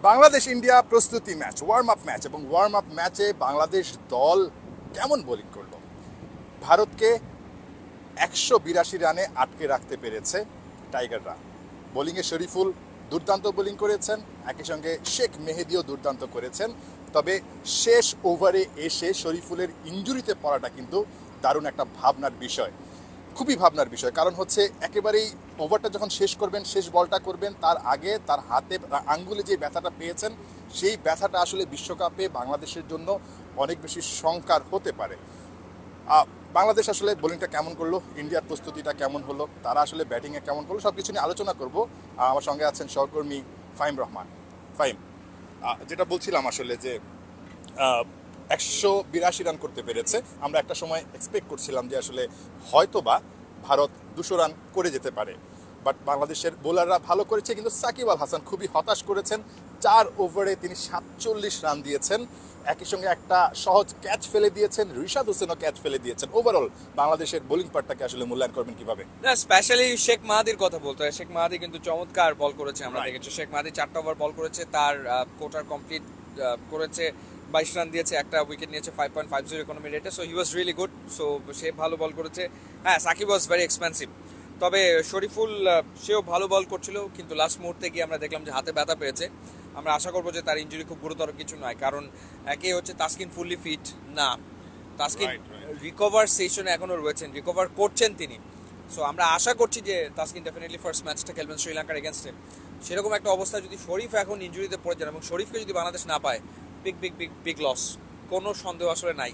Bangladesh India প্রস্তুতি match, warm up match, এবং warm up ম্যাচে বাংলাদেশ দল কেমন বোলিং করলো। ভারতকে 182 রানে আটকে রাখতে পেরেছে টাইগাররা। বোলিংয়ে শরীফুল দুর্দান্ত বোলিং করেছেন, একই সঙ্গে শেখ মেহেদিও দুর্দান্ত করেছেন। তবে শেষ ওভারে এসে শরীফুলের ইনজুরিতে পড়াটা কিন্তু দারুণ একটা ভাবনার বিষয়, খুবই ভাবনার বিষয়। কারণ হচ্ছে একেবারেই ওভারটা যখন শেষ করবেন, শেষ বলটা করবেন, তার আগে তার হাতে আঙ্গুলে যে ব্যথাটা পেয়েছেন, সেই ব্যথাটা আসলে বিশ্বকাপে বাংলাদেশের জন্য অনেক বেশি শঙ্কার হতে পারে। বাংলাদেশ আসলে বোলিংটা কেমন করলো, ইন্ডিয়ার প্রস্তুতিটা কেমন হলো, তারা আসলে ব্যাটিংয়ে কেমন করলো, সব কিছু নিয়ে আলোচনা করব। আমার সঙ্গে আছেন সহকর্মী ফাহিম রহমান। ফাহিম, যেটা বলছিলাম আসলে যে 182 রান করতে পেরেছে। আমরা একটা সময় এক্সপেক্ট করছিলাম যে আসলে হয়তোবা ভারত 200 রান করে যেতে পারে, বাট বাংলাদেশের বোলাররা ভালো করেছে। কিন্তু সাকিব আল হাসান খুবই হতাশ করেছেন। 4 ওভারে তিনি 47 রান দিয়েছেন, একই সঙ্গে একটা সহজ ক্যাচ ফেলে দিয়েছেন, রিশাদ হোসেনও ক্যাচ ফেলে দিয়েছেন। ওভারঅল বাংলাদেশের বোলিং পার্টটাকে আসলে মূল্যায়ন করবেন কিভাবে? না, স্পেশালি শেখ মাহাদির কথা বলতে হয়। শেখ মাহাদি কিন্তু চমৎকার বল করেছে, আমরা দেখেছি। শেখ মাহাদি 4টা ওভার বল করেছে, তার কোটার কমপ্লিট করেছে, 22 রান দিয়েছে, একটা উইকেট নিয়েছে 5.50 ইকোনমি রেটে। So he was really good. So সে ভালো বল করেছে। হ্যাঁ, সাকিব ওয়াজ ভেরি এক্সপেন্সিভ। তবে শরীফুল সেও ভালো বল করছিল, কিন্তু লাস্ট মুহূর্তে গিয়ে আমরা দেখলাম যে হাতে ব্যথা পেয়েছে। আমরা আশা করবো যে তার ইনজুরি খুব গুরুতর কিছু নয়, কারণ একে হচ্ছে তাসকিন ফুললি ফিট না, তাসকিন রিকভার সেশনে এখনও রয়েছেন, রিকভার করছেন তিনি। সো আমরা আশা করছি যে তাসকিন ডেফিনেটলি ফার্স্ট ম্যাচটা খেলবেন শ্রীলঙ্কার এগেনস্টে। সেরকম একটা অবস্থায় যদি শরীফ এখন ইনজুরিতে পড়ে যান এবং শরীফকে যদি বাংলাদেশ না পায়, big big big big loss, কোনো সন্দেহ আসলে নাই।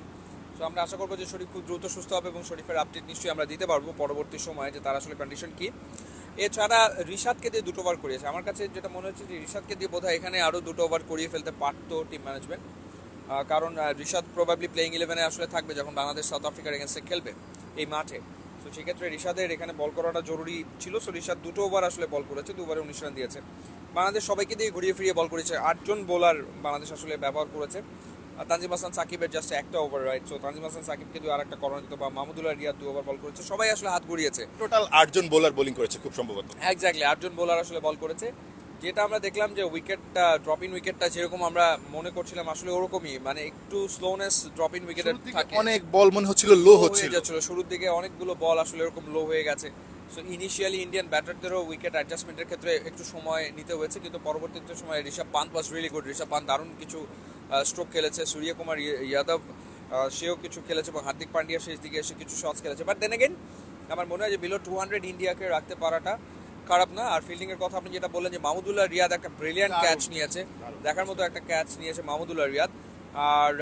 সো আমরা আশা করবো যে শরীফ খুব দ্রুত সুস্থ হবে এবং শরীফের আপডেট নিশ্চয়ই আমরা দিতে পারবো পরবর্তী সময়ে যে তার আসলে কন্ডিশন কী। এছাড়া রিশাদকে দিয়ে 2 ওভার করিয়েছে। আমার কাছে যেটা মনে হচ্ছে যে রিশাদকে দিয়ে বোধহয় এখানে আরও 2 ওভার করিয়ে ফেলতে পারতো টিম ম্যানেজমেন্ট, কারণ রিশাদ প্রবাবলি প্লেইং 11-এ আসলে থাকবে যখন বাংলাদেশ সাউথ আফ্রিকার এগেন্স্টে খেলবে এই মাঠে। সো সেক্ষেত্রে রিশাদের এখানে বল করাটা জরুরি ছিল। সো রিশাদ 2 ওভার আসলে বল করেছে, 2 ওভারে 19 রান দিয়েছে। বাংলাদেশ সবাইকে দিয়ে ঘুরিয়ে ফিরিয়ে বল করেছে, 8 জন বোলার বাংলাদেশ আসলে ব্যবহার করেছে। তানজিম হাসান সাকিবের জাস্ট একটা over, right? So Tanzim Hasan সাকিবকে দিয়ে আর একটা করানো যেত, বা মাহমুদুল্লাহ রিয়াদ 2 ওভার বল করেছে। সবাই আসলে হাত ঘুরিয়েছে। টোটাল 8 জন বোলার বোলিং করেছে খুব সম্ভবত। এক্স্যাক্টলি 8 জন বোলার আসলে বল করেছে। যেটা আমরা দেখলাম যে উইকেটটা, ড্রপ ইন উইকেটটা যেরকম আমরা মনে করছিলাম আসলে ওরকমই, মানে একটু স্লোনেস ড্রপ ইন উইকেটের থাকে। অনেক বল মনে হচ্ছিল লো হচ্ছিল, শুরুর দিকে অনেকগুলো বল আসলে এরকম লো হয়ে গেছে। সো ইনিশিয়ালি ইন্ডিয়ান ব্যাটারদেরও উইকেট অ্যাডজাস্টমেন্টের ক্ষেত্রে একটু সময় নিতে হয়েছে, কিন্তু পরবর্তীতে সময় ঋষভ পান্ত ওয়াজ রিয়েলি গুড। ঋষভ পান্ত দারুণ কিছু স্ট্রোক খেলেছে। সূর্যকুমার যাদব সেও কিছু খেলেছে, এবং হার্দিক পান্ডিয়া শেষ দিকে এসে কিছু শটস খেলেছে। বাট দেন এগেন আমার মনে হয় যে বিলো 200 ইন্ডিয়াকে রাখতে পারাটা খারাপ না। আর ফিল্ডিংয়ের কথা আপনি যেটা বললেন যে মাহমুদুল্লাহ রিয়াদ একটা ব্রিলিয়ান্ট ক্যাচ নিয়েছে, দেখার মতো একটা ক্যাচ নিয়েছে মাহমুদুল্লাহ রিয়াদ। আর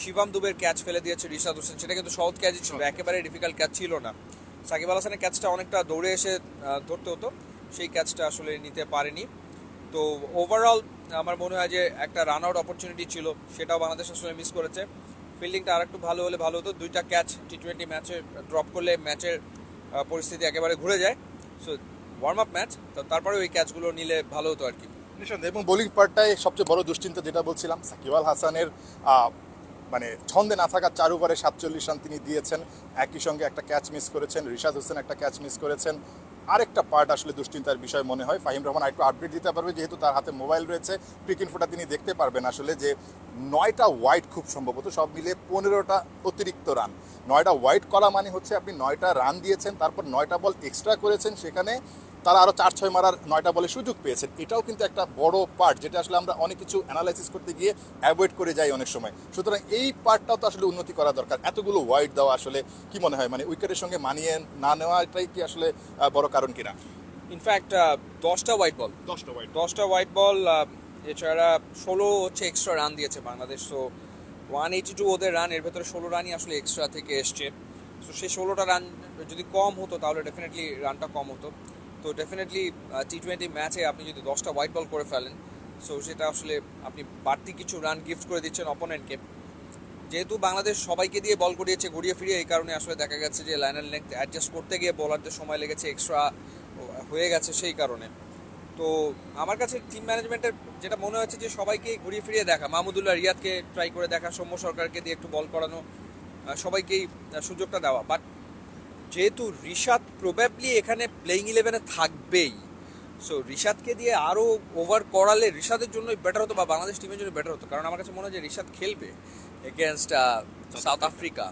শিবাম দুবের ক্যাচ ফেলে দিয়েছে রিশাদ হোসেন, সেটা কিন্তু সহজ ক্যাচই ছিল, একেবারে ডিফিকাল্ট ক্যাচ ছিল না। সাকিব আল হাসানের ক্যাচটা অনেকটা দৌড়ে এসে ধরতে হতো, সেই ক্যাচটা আসলে নিতে পারেনি। তো ওভারঅল আমার মনে হয় যে একটা রান আউট অপরচুনিটি ছিল, সেটাও বাংলাদেশ আসলে মিস করেছে। ফিল্ডিংটা আর একটু ভালো হলে ভালো হতো। 2টা ক্যাচ T20 ম্যাচে ড্রপ করলে ম্যাচের পরিস্থিতি একেবারে ঘুরে যায়। সো ওয়ার্ম আপ ম্যাচ, তো তারপরে ওই ক্যাচগুলো নিলে ভালো হতো আর কি। নিঃসন্দেহে। এবং বোলিং পার্টটায় সবচেয়ে বড় দুশ্চিন্তা যেটা বলছিলাম, সাকিব আল হাসানের মানে ছন্দে না থাকা 4 ওভারে 47 রান তিনি দিয়েছেন, একই সঙ্গে একটা ক্যাচ মিস করেছেন, রিশাদ হোসেন একটা ক্যাচ মিস করেছেন। আরেকটা পার্ট আসলে দুশ্চিন্তার বিষয় মনে হয়। ফাহিম রহমান আরেকটু আপডেট দিতে পারবে, যেহেতু তার হাতে মোবাইল রয়েছে, ক্রিক ইনফোটা তিনি দেখতে পারবেন আসলে যে 9টা ওয়াইড খুব সম্ভবত, সব মিলে 15টা অতিরিক্ত রান। 9টা ওয়াইড করা মানে হচ্ছে আপনি 9টা রান দিয়েছেন, তারপর 9টা বল এক্সট্রা করেছেন, সেখানে তারা আরও 4-6 মারার 9টা বলে সুযোগ পেয়েছেন। এটাও কিন্তু একটা বড় পার্ট, যেটা আসলে আমরা অনেক কিছু অ্যানালাইসিস করতে গিয়ে অ্যাভয়েড করে যাই অনেক সময়। সুতরাং এই পার্টটাও তো আসলে উন্নতি করা দরকার। এতগুলো ওয়াইড দেওয়া আসলে কি মনে হয়, মানে উইকেটের সঙ্গে মানিয়ে না নেওয়াটাই কি আসলে বড় কারণ কিনা? ইনফ্যাক্ট 10টা হোয়াইট বল, 10টা হোয়াইট বল, এছাড়া 16 হচ্ছে এক্সট্রা রান দিয়েছে বাংলাদেশ। সো 182 ওদের রান, এর ভেতরে 16 রানই আসলে এক্সট্রা থেকে এসছে। সো সেই 16টা রান যদি কম হতো তাহলে ডেফিনেটলি রানটা কম হতো। তো ডেফিনেটলি T20 ম্যাচে আপনি যদি 10টা হোয়াইট বল করে ফেলেন, সো সেটা আসলে আপনি বাড়তি কিছু রান গিফট করে দিচ্ছেন অপোনেন্টকে। যেহেতু বাংলাদেশ সবাইকে দিয়ে বল করিয়েছে ঘুরিয়ে ফিরিয়ে, এই কারণে আসলে দেখা গেছে যে লাইনার লেন্থ অ্যাডজাস্ট করতে গিয়ে বোলারদের সময় লেগেছে, এক্সট্রা হয়ে গেছে সেই কারণে। তো আমার কাছে টিম ম্যানেজমেন্টের যেটা মনে হচ্ছে যে সবাইকে ঘুরিয়ে ফিরিয়ে দেখা, মাহমুদুল্লাহ রিয়াদকে ট্রাই করে দেখা, সৌম্য সরকারকে দিয়ে একটু বল করানো, সবাইকেই সুযোগটা দেওয়া। বাট যেহেতু রিশাদ প্রবাবলি এখানে প্লেইং 11-এ থাকবেই, সো রিশাদকে দিয়ে আরও ওভার করালে রিশাদের জন্য বেটার হতো বা বাংলাদেশ টিমের জন্য বেটার হতো, কারণ আমার কাছে মনে হয় যে রিশাদ খেলবে এগেনস্ট সাউথ আফ্রিকা।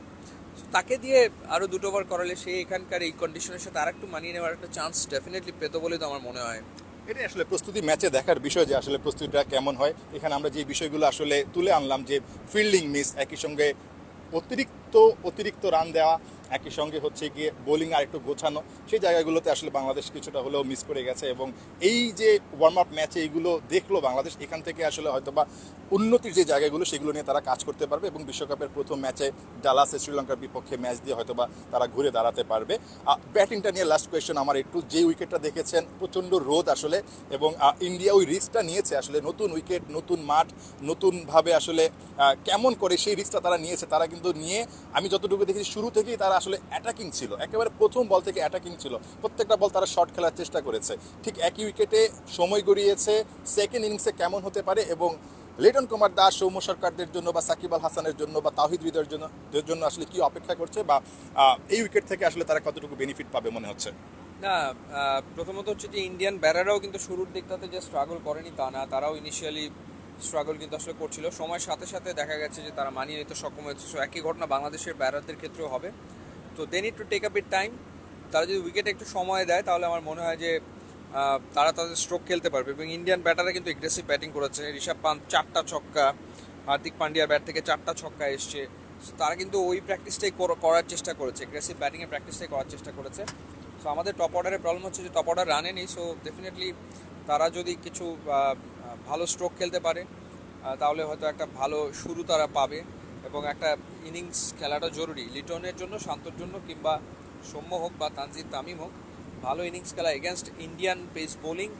তাকে দিয়ে আরও 2 ওভার করালে সে এখানকার এই কন্ডিশনের সাথে আর একটু মানিয়ে নেওয়ার একটা চান্স ডেফিনেটলি পেত বলে তো আমার মনে হয়। এটাই আসলে প্রস্তুতি ম্যাচে দেখার বিষয় যে আসলে প্রস্তুতিটা কেমন হয়। এখানে আমরা যে বিষয়গুলো আসলে তুলে আনলাম, যে ফিল্ডিং মিস, একই সঙ্গে অতিরিক্ত রান দেওয়া, একই সঙ্গে হচ্ছে গিয়ে বোলিং আর একটু গোছানো, সেই জায়গাগুলোতে আসলে বাংলাদেশ কিছুটা হলেও মিস করে গেছে। এবং এই যে ওয়ার্ম আপ ম্যাচে এইগুলো দেখলো বাংলাদেশ, এখান থেকে আসলে হয়তোবা উন্নতির যে জায়গাগুলো সেগুলো নিয়ে তারা কাজ করতে পারবে এবং বিশ্বকাপের প্রথম ম্যাচে ডালাসে শ্রীলঙ্কার বিপক্ষে ম্যাচ দিয়ে হয়তোবা তারা ঘুরে দাঁড়াতে পারবে। ব্যাটিংটা নিয়ে লাস্ট কোয়েশ্চেন আমার একটু, যে উইকেটটা দেখেছেন প্রচণ্ড রোদ আসলে, এবং ইন্ডিয়া ওই রিস্কটা নিয়েছে আসলে, নতুন উইকেট, নতুন মাঠ, নতুনভাবে আসলে কেমন করে সেই রিস্কটা তারা নিয়েছে। তারা কিন্তু নিয়ে আমি যতটুকু দেখেছি শুরু থেকেই তারা আসলে অ্যাটাকিং ছিল, একেবারে প্রথম বল থেকে অ্যাটাকিং ছিল, প্রত্যেকটা বল তারা শর্ট খেলার চেষ্টা করেছে। ঠিক একই উইকেটে সময় গড়িয়েছে সেকেন্ড ইনিংসে কেমন হতে পারে, এবং লিটন কুমার দাস, সৌম্য সরকারদের জন্য বা সাকিব আল হাসানের জন্য বা তাওহিদ হৃদয়ের জন্য আসলে কি অপেক্ষা করছে, বা এই উইকেট থেকে আসলে তারা কতটুকু বেনিফিট পাবে মনে হচ্ছে? না, প্রথমত হচ্ছে যে ইন্ডিয়ান ব্যাটাররাও কিন্তু শুরুর দিকটাতে যে স্ট্রাগল করেনি তা না, তারাও ইনিশিয়ালি স্ট্রাগল কিন্তু আসলে করছিল। সময়ের সাথে সাথে দেখা গেছে যে তারা মানিয়ে নিতে সক্ষম হয়েছে। সো একই ঘটনা বাংলাদেশের ব্যাটারদের ক্ষেত্রেও হবে। তো they need to take a bit time. তারা যদি উইকেটে একটু সময় দেয় তাহলে আমার মনে হয় যে তারা তাদের স্ট্রোক খেলতে পারবে। এবং ইন্ডিয়ান ব্যাটাররা কিন্তু এগ্রেসিভ ব্যাটিং করেছে। ঋষভ পান্ত 4টা ছক্কা, হার্দিক পান্ডিয়ার ব্যাট থেকে 4টা ছক্কা এসছে। সো তারা কিন্তু ওই প্র্যাকটিসটাই করার চেষ্টা করেছে, এগ্রেসিভ ব্যাটিংয়ের প্র্যাকটিসটাই করার চেষ্টা করেছে। সো আমাদের টপ অর্ডারের প্রবলেম হচ্ছে যে টপ অর্ডার রানে নেই। সো ডেফিনেটলি তারা যদি কিছু ভালো স্ট্রোক খেলতে পারে তাহলে হয়তো একটা ভালো শুরু তারা পাবে। এবং একটা ইনিংস খেলাটা জরুরি লিটনের জন্য, শান্তর জন্য, কিংবা সৌম্য হোক বা তানজিদ তামিম হোক, ভালো ইনিংস খেলা এগেনস্ট ইন্ডিয়ান পেস বোলিং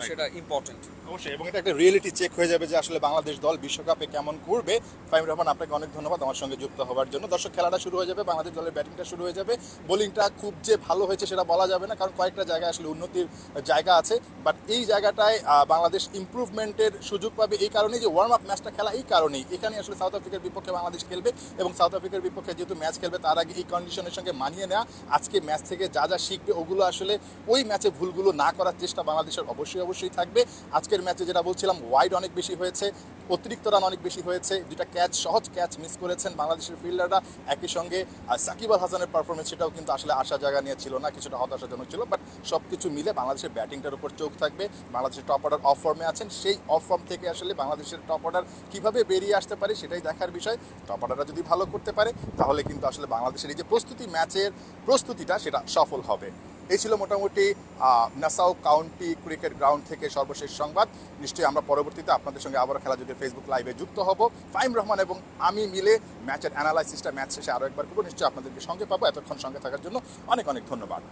সেটা ইম্পর্টেন্ট অবশ্যই। এবং এটা একটা রিয়েলিটি চেক হয়ে যাবে যে আসলে বাংলাদেশ দল বিশ্বকাপে কেমন করবে। ফাহিম রহমান, আপনাকে অনেক ধন্যবাদ আমার সঙ্গে যুক্ত হওয়ার জন্য। দর্শক, খেলাটা শুরু হয়ে যাবে, বাংলাদেশ দলের ব্যাটিংটা শুরু হয়ে যাবে। বোলিংটা খুব যে ভালো হয়েছে সেটা বলা যাবে না, কারণ কয়েকটা জায়গায় আসলে উন্নতির জায়গা আছে। বাট এই জায়গাটায় বাংলাদেশ ইমপ্রুভমেন্টের সুযোগ পাবে এই কারণেই যে ওয়ার্ম আপ ম্যাচটা খেলা, এই কারণেই। এখানে আসলে সাউথ আফ্রিকার বিপক্ষে বাংলাদেশ খেলবে এবং সাউথ আফ্রিকার বিপক্ষে যেহেতু ম্যাচ খেলবে তার আগে এই কন্ডিশনের সঙ্গে মানিয়ে নেওয়া, আজকে ম্যাচ থেকে যা যা শিখবে ওগুলো আসলে ওই ম্যাচে ভুলগুলো না করার চেষ্টা বাংলাদেশের অবশ্যই থাকবে। আজকের ম্যাচে যেটা বলছিলাম, ওয়াইড অনেক বেশি হয়েছে, অতিরিক্ত রান অনেক বেশি হয়েছে, দুটা সহজ ক্যাচ মিস করেছেন বাংলাদেশের ফিল্ডাররা। একই সঙ্গে সাকিব আল হাসানের পারফরমেন্স সেটাও কিন্তু আসলে আশা জায়গা নিয়ে ছিল না, কিছুটা হতাশাজনক ছিল। বাট সব কিছু মিলে বাংলাদেশের ব্যাটিংটার উপর চোখ থাকবে। বাংলাদেশের টপ অর্ডার অফ ফর্মে আছেন, সেই অফ ফর্ম থেকে আসলে বাংলাদেশের টপ অর্ডার কীভাবে বেরিয়ে আসতে পারে সেটাই দেখার বিষয়। টপ অর্ডাররা যদি ভালো করতে পারে তাহলে কিন্তু আসলে বাংলাদেশের এই যে ম্যাচের প্রস্তুতিটা সেটা সফল হবে। এই ছিল মোটামুটি নাসাউ কাউন্টি ক্রিকেট গ্রাউন্ড থেকে সর্বশেষ সংবাদ। নিশ্চয়ই আমরা পরবর্তীতে আপনাদের সঙ্গে আবারও খেলা যদি ফেসবুক লাইভে যুক্ত হব। ফাহিম রহমান এবং আমি মিলে ম্যাচের অ্যানালাইসিসটা ম্যাচ শেষে আরও একবার করবো। নিশ্চয়ই আপনাদেরকে সঙ্গে পাবো। এতক্ষণ সঙ্গে থাকার জন্য অনেক ধন্যবাদ।